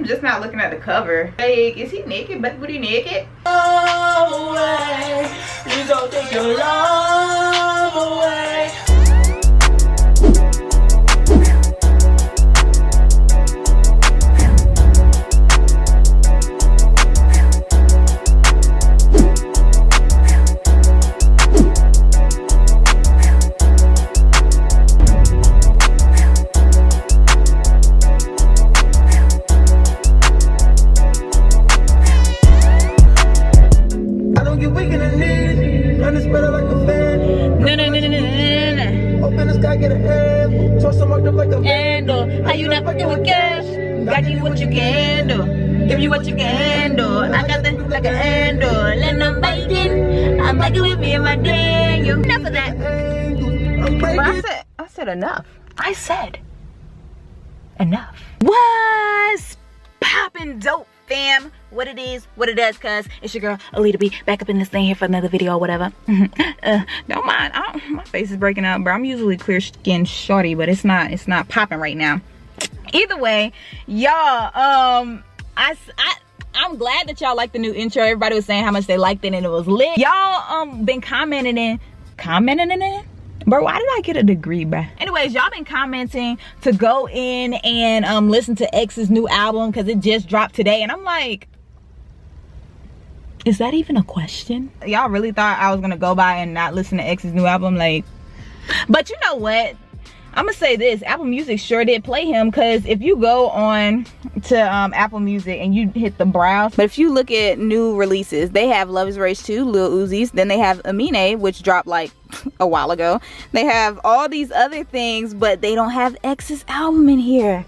I'm just not looking at the cover. Like, is he naked? But booty naked? Away. You don't take your love away. How you not fucking with cash? Got you what you can handle. Give you what you can handle. I got that like a handle. And I'm biting with me and my Daniel. Enough of that. But I said enough. I said enough. What's poppin', dope fam? What it is, what it does, cuz it's your girl Alita B, back up in this thing here for another video or whatever. Don't mind, my face is breaking out, bro. I'm usually clear skinned shorty, but it's not popping right now. Either way, y'all, I'm glad that y'all liked the new intro. Everybody was saying how much they liked it and it was lit. Y'all been commenting in it. Bro, why did I get a degree, bro? Anyways, y'all been commenting to go in and listen to X's new album because it just dropped today, and I'm like, is that even a question? Y'all really thought I was gonna go by and not listen to X's new album? Like, but you know what? I'm gonna say this, Apple Music sure did play him, because if you go on to Apple Music and you hit the browse, but if you look at new releases, they have Love is Rage 2, Lil Uzi's, then they have Amine, which dropped like a while ago. They have all these other things, but they don't have X's album in here.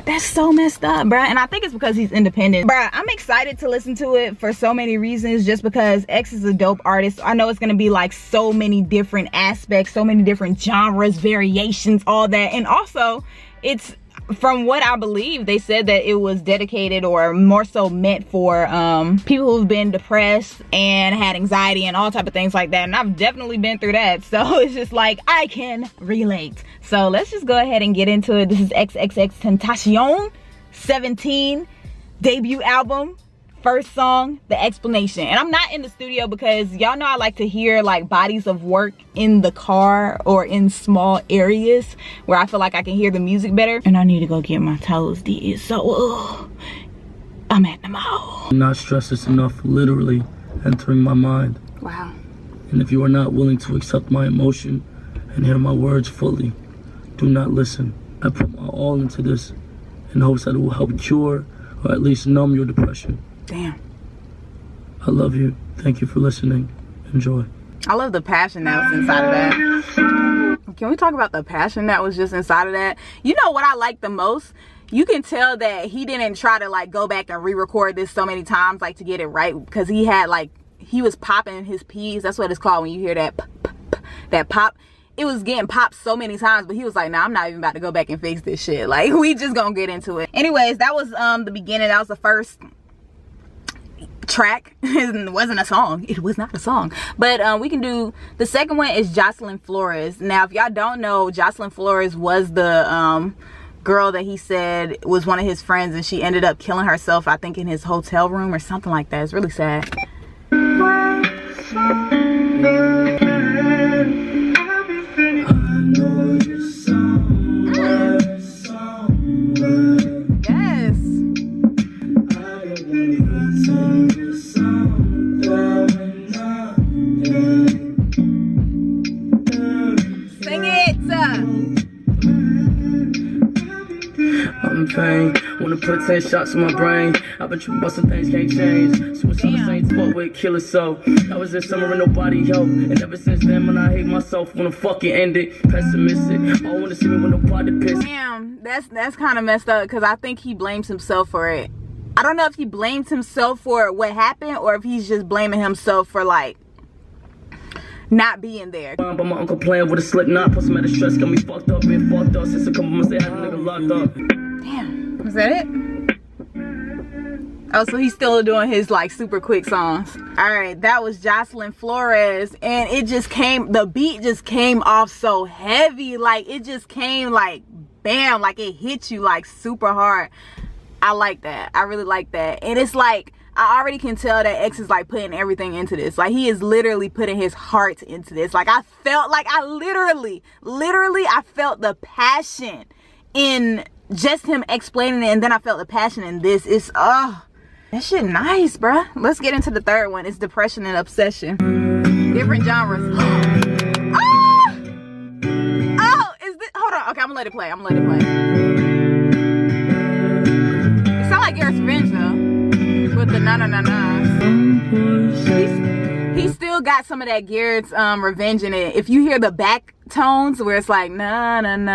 That's so messed up, bruh. And I think it's because he's independent. Bruh, I'm excited to listen to it for so many reasons, just because X is a dope artist. I know it's gonna be like so many different aspects, so many different genres, variations, all that. And also, it's, from what I believe, they said that it was dedicated, or more so meant for people who've been depressed and had anxiety and all type of things like that. And I've definitely been through that, so it's just like I can relate. So let's just go ahead and get into it. This is XXXtentacion 17 debut album, first song, The Explanation. And I'm not in the studio because y'all know I like to hear like bodies of work in the car or in small areas where I feel like I can hear the music better. And I need to go get my toes did, so I'm at the mall. I'm not stressed this enough, literally entering my mind. Wow. And if you are not willing to accept my emotion and hear my words fully, do not listen. I put my all into this in hopes that it will help cure or at least numb your depression. Damn. I love you. Thank you for listening. Enjoy. I love the passion that was inside of that. Can we talk about the passion that was just inside of that? You know what I like the most? You can tell that he didn't try to like go back and re-record this so many times like to get it right, because he had like, he was popping his P's. That's what it's called when you hear that that pop. It was getting popped so many times, but he was like, nah, I'm not even about to go back and fix this shit. Like, we just gonna get into it. Anyways, that was the beginning. That was the first track. It wasn't a song. It was not a song. But we can do the second one. Is Jocelyn Flores. Now, if y'all don't know, Jocelyn Flores was the girl that he said was one of his friends, and she ended up killing herself, I think in his hotel room or something like that. It's really sad. Yes. Sing it. I'm in pain. Wanna put 10 shots in my brain. I've been tripping about some things can't change. Suicide saints fuck with killers, so that was this summer and nobody helped. And ever since then, when I hate myself, wanna fucking end it. Pessimistic. I wanna see me with nobody pissed. Damn, that's kind of messed up, because I think he blames himself for it. I don't know if he blames himself for what happened, or if he's just blaming himself for like not being there. But my uncle playing with a slip knot, plus some of the stress got me fucked up, been fucked up since a couple months they had a nigga locked up. Damn, was that it? Oh, so he's still doing his like super quick songs. All right, that was Jocelyn Flores, and it just came, the beat just came off so heavy, like it just came like bam, like it hit you like super hard. I like that. I really like that. And it's like, I already can tell that X is like putting everything into this. Like, he is literally putting his heart into this. Like, I felt like I literally I felt the passion in just him explaining it, and then I felt the passion in this. It's that shit nice, bruh. Let's get into the third one. It's depression and obsession. Different genres. Is this, hold on, okay, I'm gonna let it play. It sounds like Garrett's Revenge though, with the na. He still got some of that Garrett's Revenge in it. If you hear the back tones where it's like na. I'm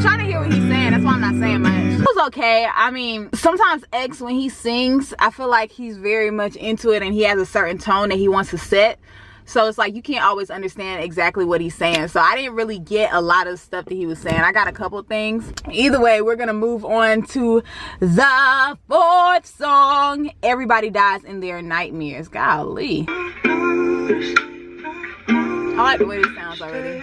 trying to hear what he's saying. That's why I'm not saying much. It was okay. I mean, sometimes X, when he sings, I feel like he's very much into it and he has a certain tone that he wants to set. So it's like you can't always understand exactly what he's saying. So I didn't really get a lot of stuff that he was saying. I got a couple things. Either way, we're gonna move on to the fourth song. Everybody Dies in Their Nightmares. Golly. I like the way this sounds already.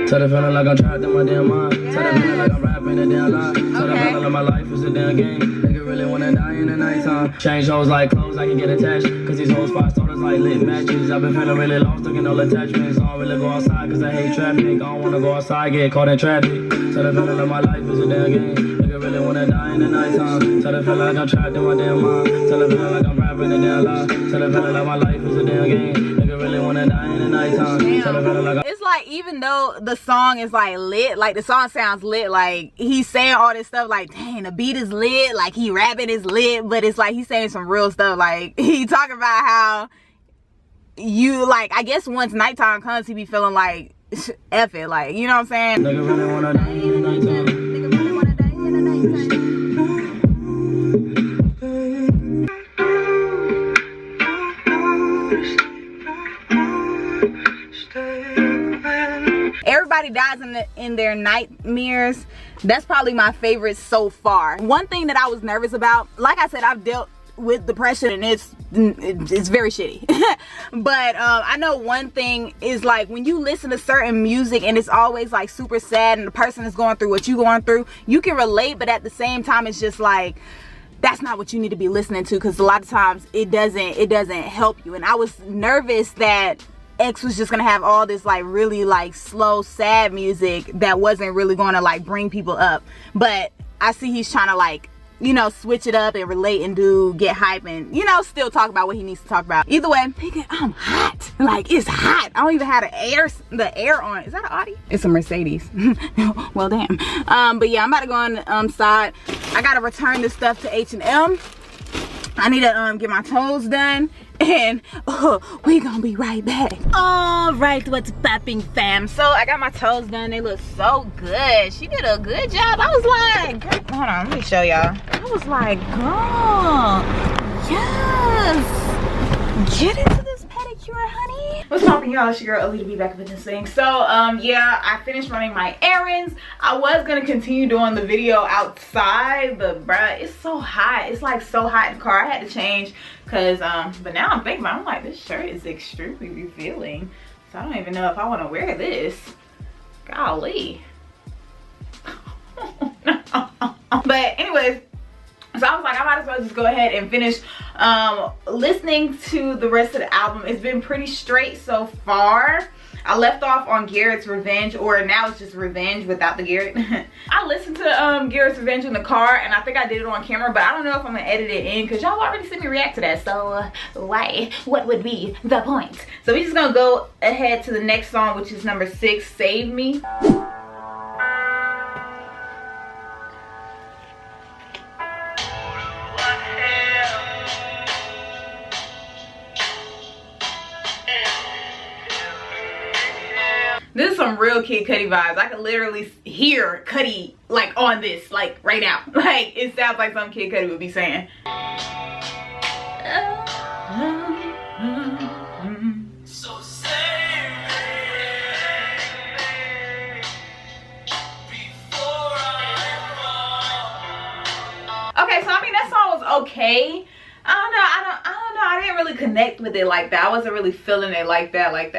Tell the feeling like I'm trapped in my damn mind. Tell the feeling like I'm rapping a damn lie. Tell the feeling like my life is a damn game. Nigga really wanna die in the nighttime. Change hoes like clothes, I can get attached. Cause these hoes 5 stars like lit matches. I've been feeling really lost, looking all attachments. I don't really go outside cause I hate traffic. I don't wanna go outside, get caught in traffic. Tell the feeling like my life is a damn game. Nigga really wanna die in the nighttime. Tell the feeling like I'm trapped in my damn mind. Tell the feeling like I'm rapping a damn lie. Tell the feeling like my life is a damn game. Nigga really wanna die in the nighttime. Tell the feeling like it's like, even though the song is like lit, like the song sounds lit, like he's saying all this stuff like, dang, the beat is lit, like he rapping is lit, but it's like he's saying some real stuff. Like he talking about how you, like, I guess once nighttime comes, he be feeling like F it, like, you know what I'm saying? nigga really wanna die in the nighttime. Nigga really wanna die in the nighttime. Everybody Dies in Their Nightmares. That's probably my favorite so far. One thing that I was nervous about, like I said, I've dealt with depression and it's very shitty. But I know one thing is, like, when you listen to certain music and it's always like super sad and the person is going through what you're going through, you can relate, but at the same time it's just like, that's not what you need to be listening to, because a lot of times it doesn't help you. And I was nervous that X was just gonna have all this like really like slow sad music that wasn't really gonna like bring people up. But I see he's trying to, like, you know, switch it up and relate and get hype and, you know, still talk about what he needs to talk about. Either way, I'm hot. Like, it's hot. I don't even have the air on. Is that an Audi? It's a Mercedes. Well, damn. But yeah, I'm about to go on side. I gotta return this stuff to H&M. I need to get my toes done, and we gonna be right back. All right, what's popping, fam? So I got my toes done. They look so good. She did a good job. I was like, girl, hold on, let me show y'all. I was like, girl, yes, get into this pedicure, honey. What's popping, y'all? It's your girl Alita, be back with this thing. So yeah, I finished running my errands. I was gonna continue doing the video outside, but bruh, it's so hot. It's like so hot in the car. I had to change because but now I'm thinking about it, I'm like, this shirt is extremely revealing, so I don't even know if I want to wear this. Golly. But anyways, so I was like, I might as well just go ahead and finish listening to the rest of the album. It's been pretty straight so far. I left off on Garrett's Revenge, or now it's just Revenge without the Garrett. I listened to Garrett's Revenge in the car, and I think I did it on camera, but I don't know if I'm gonna edit it in because y'all already seen me react to that. So why? What would be the point? So we're just gonna go ahead to the next song, which is number 6, Save Me. This is some real Kid Cudi vibes. I can literally hear Cudi like on this, like right now. Like it sounds like some Kid Cudi would be saying. So save me before I fall. Okay, so I mean that song was okay. I don't know. I connect with it like that. I wasn't really feeling it like that, like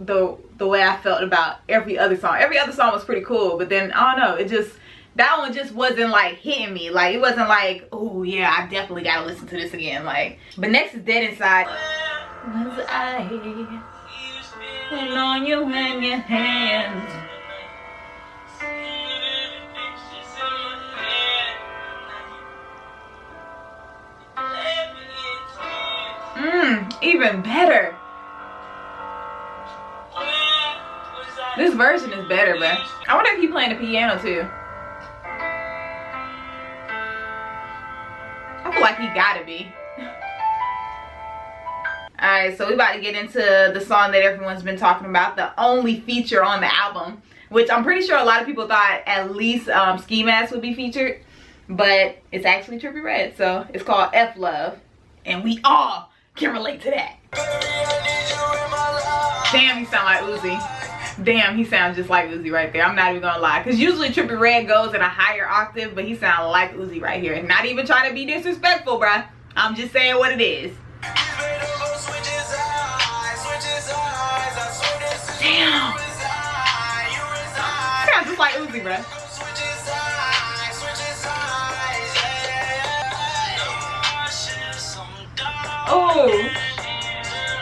the way I felt about every other song. Every other song was pretty cool, but then I don't know, it just, that one just wasn't like hitting me. Like it wasn't like, oh yeah, I definitely gotta listen to this again. Like, but next is Dead Inside. Was I and on you in your hands? Even better. This version is better, bruh. I wonder if he playing the piano too. I feel like he gotta be. Alright, so we about to get into the song that everyone's been talking about, the only feature on the album, which I'm pretty sure a lot of people thought at least Ski Mask would be featured, but it's actually Trippie Redd. So it's called F Love, and we all can relate to that. Damn, he sound like Uzi. Damn, he sounds just like Uzi right there. I'm not even gonna lie, because usually Trippie Redd goes in a higher octave, but he sounds like Uzi right here. Not even trying to be disrespectful, bruh. I'm just saying what it is. Damn. Sounds just like Uzi, bruh. Oh,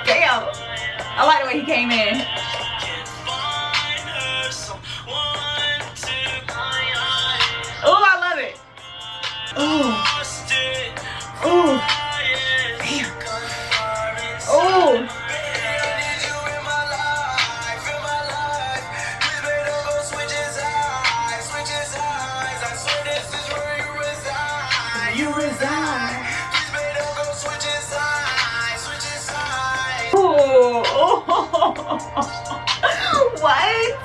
damn. I like the way he came in. Oh, I love it. Oh. Oh. Damn. Oh. You reside. What?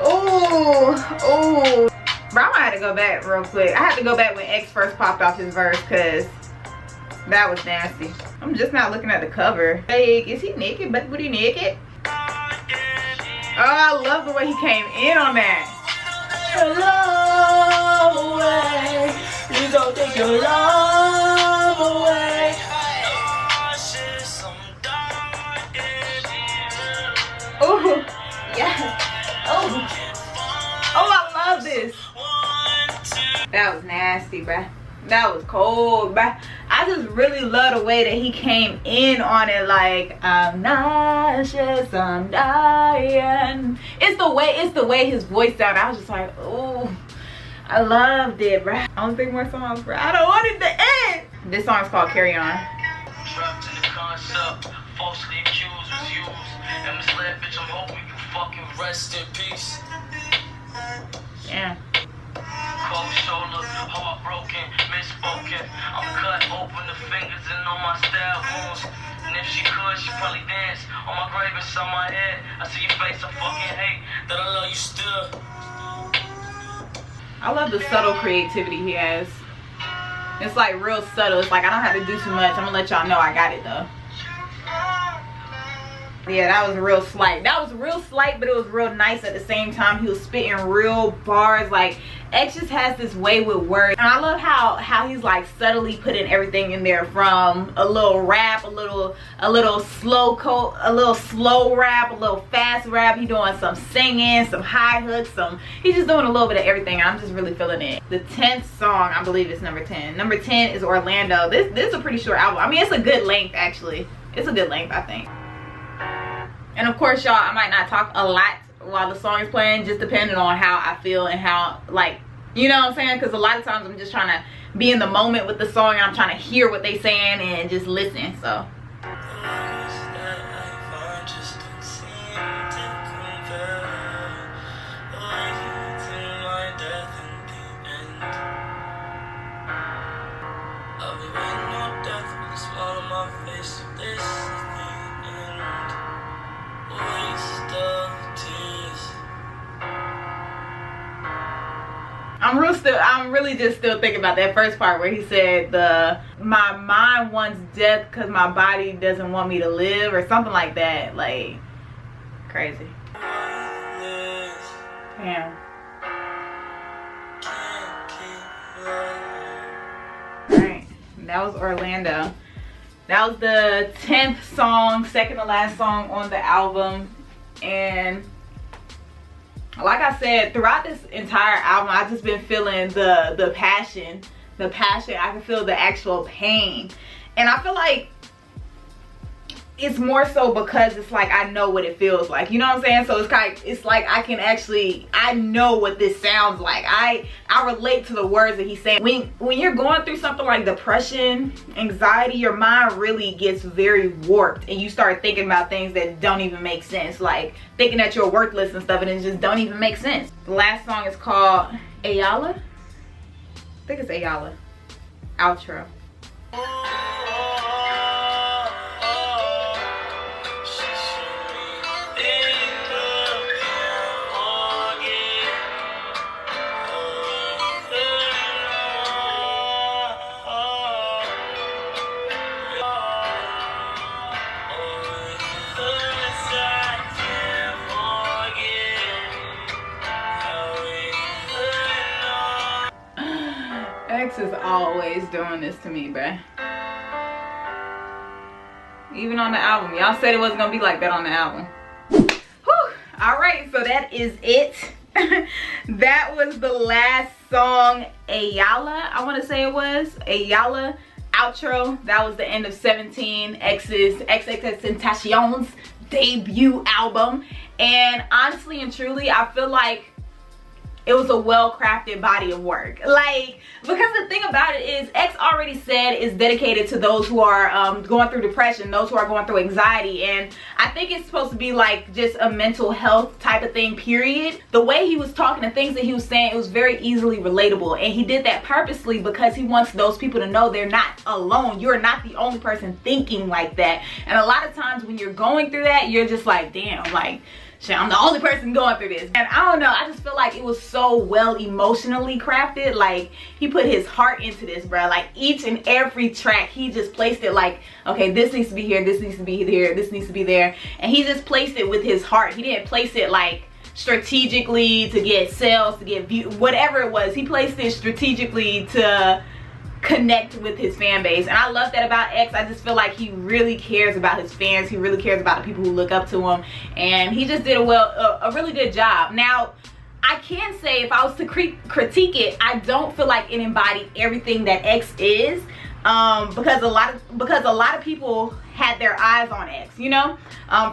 Oh. Bro, I might have to go back real quick. I had to go back when X first popped off his verse, because that was nasty. I'm just not looking at the cover. Like, is he naked? But would he naked? Oh, I love the way he came in on that. Love away. Please don't take your love away. Oh, yes. Oh, I love this. That was nasty, bruh. That was cold, bruh. I just really love the way that he came in on it. Like, I'm nauseous, I'm dying. It's the way his voice sounded. I was just like, oh, I loved it, bruh. I don't think more songs, bruh. I don't want it to end. This song is called Carry On. Trapped in the concept, falsely accused, was used, and misled, bitch, I'm hoping you fucking rest in peace. Yeah. Cold shoulder, heartbroken, misspoken. I'm cut open the fingers and on my stab wounds. And if she could, she'd probably dance on my grave inside my head. I see your face, I fucking hate that I love you still. I love the subtle creativity he has. It's like real subtle. It's like I don't have to do too much. I'm gonna let y'all know I got it though. Yeah, that was real slight. That was real slight, but it was real nice at the same time. He was spitting real bars. Like, X just has this way with words. And I love how he's like subtly putting everything in there, from a little rap, a little slow rap, a little fast rap. He doing some singing, some high hooks, he's just doing a little bit of everything. I'm just really feeling it. The 10th song, I believe, is number 10. Number 10 is Orlando. This is a pretty short album. I mean, it's a good length actually. It's a good length, I think. And of course, y'all, I might not talk a lot while the song is playing, just depending on how I feel and how, like, you know what I'm saying? Because a lot of times I'm just trying to be in the moment with the song and I'm trying to hear what they saying and just listen, so. I'm really just still thinking about that first part where he said my mind wants death because my body doesn't want me to live, or something like that. Like, crazy. Damn. Alright, that was Orlando. That was the 10th song, second to last song on the album. And like I said, throughout this entire album, I've just been feeling the passion. I can feel the actual pain. And I feel like it's more so because it's like I know what it feels like, you know what I'm saying? So it's like I know what this sounds like. I relate to the words that he's saying. When you're going through something like depression, anxiety, your mind really gets very warped and you start thinking about things that don't even make sense, like thinking that you're worthless and stuff, and it just don't even make sense. The last song is called Ayala. I think it's Ayala. Outro. X is always doing this to me, bruh. Even on the album. Y'all said it wasn't gonna be like that on the album. Whew. Alright, so that is it. That was the last song, Ayala, I want to say it was. Ayala, outro. That was the end of 17, X's XXXtentacion's debut album. And honestly and truly, I feel like it was a well-crafted body of work. Like, because the thing about it is, X already said it's dedicated to those who are going through depression, those who are going through anxiety, and I think it's supposed to be like just a mental health type of thing, period. The way he was talking, the things that he was saying, it was very easily relatable, and he did that purposely because he wants those people to know they're not alone. You're not the only person thinking like that. And a lot of times when you're going through that, you're just like, damn, like, shit, I'm the only person going through this. And I don't know, I just feel like it was so well emotionally crafted. Like, he put his heart into this, bro. Like, each and every track, he just placed it like, okay, this needs to be here, this needs to be here, this needs to be there. And he just placed it with his heart. He didn't place it like strategically to get sales, to get views, whatever it was. He placed it strategically to connect with his fan base, and I love that about X. I just feel like he really cares about his fans. He really cares about the people who look up to him, and he just did a really good job. Now, I can say if I was to critique it, I don't feel like it embodied everything that X is, because a lot of people had their eyes on X, you know,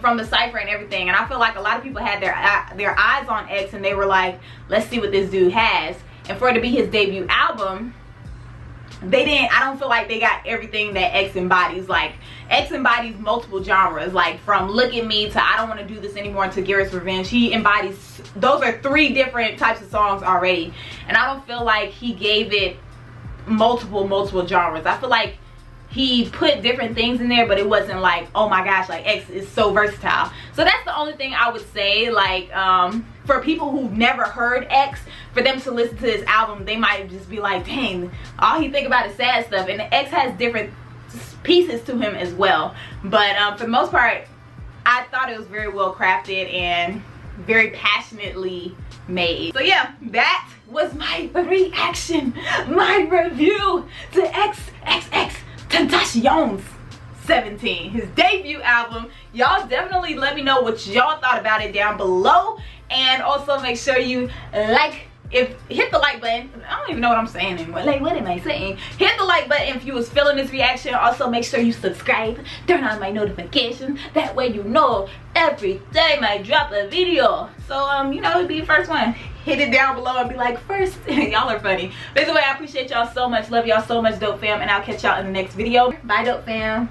from the cypher and everything, and I feel like a lot of people had their eyes on X, and they were like, let's see what this dude has. And for it to be his debut album, I don't feel like they got everything that X embodies. Like, X embodies multiple genres, like from Look at Me to I Don't Want to Do This Anymore to Garrett's Revenge. He embodies, those are 3 different types of songs already, and I don't feel like he gave it multiple genres. I feel like he put different things in there, but it wasn't like, oh my gosh, like X is so versatile. So that's the only thing I would say. Like, for people who've never heard X, for them to listen to this album, they might just be like, dang, all he think about is sad stuff. And X has different pieces to him as well, but for the most part, I thought it was very well crafted and very passionately made. So yeah, that was my reaction, my review to XXXtentacion's 17, his debut album. Y'all definitely let me know what y'all thought about it down below, and also make sure you hit the like button. I don't even know what I'm saying anymore. Like, what am I saying? Hit the like button if you was feeling this reaction. Also, make sure you subscribe, turn on my notifications. That way you know every time I drop a video. So, you know, it'll be the first one. Hit it down below and be like, first. Y'all are funny. But either way, I appreciate y'all so much. Love y'all so much, Dope Fam. And I'll catch y'all in the next video. Bye, Dope Fam.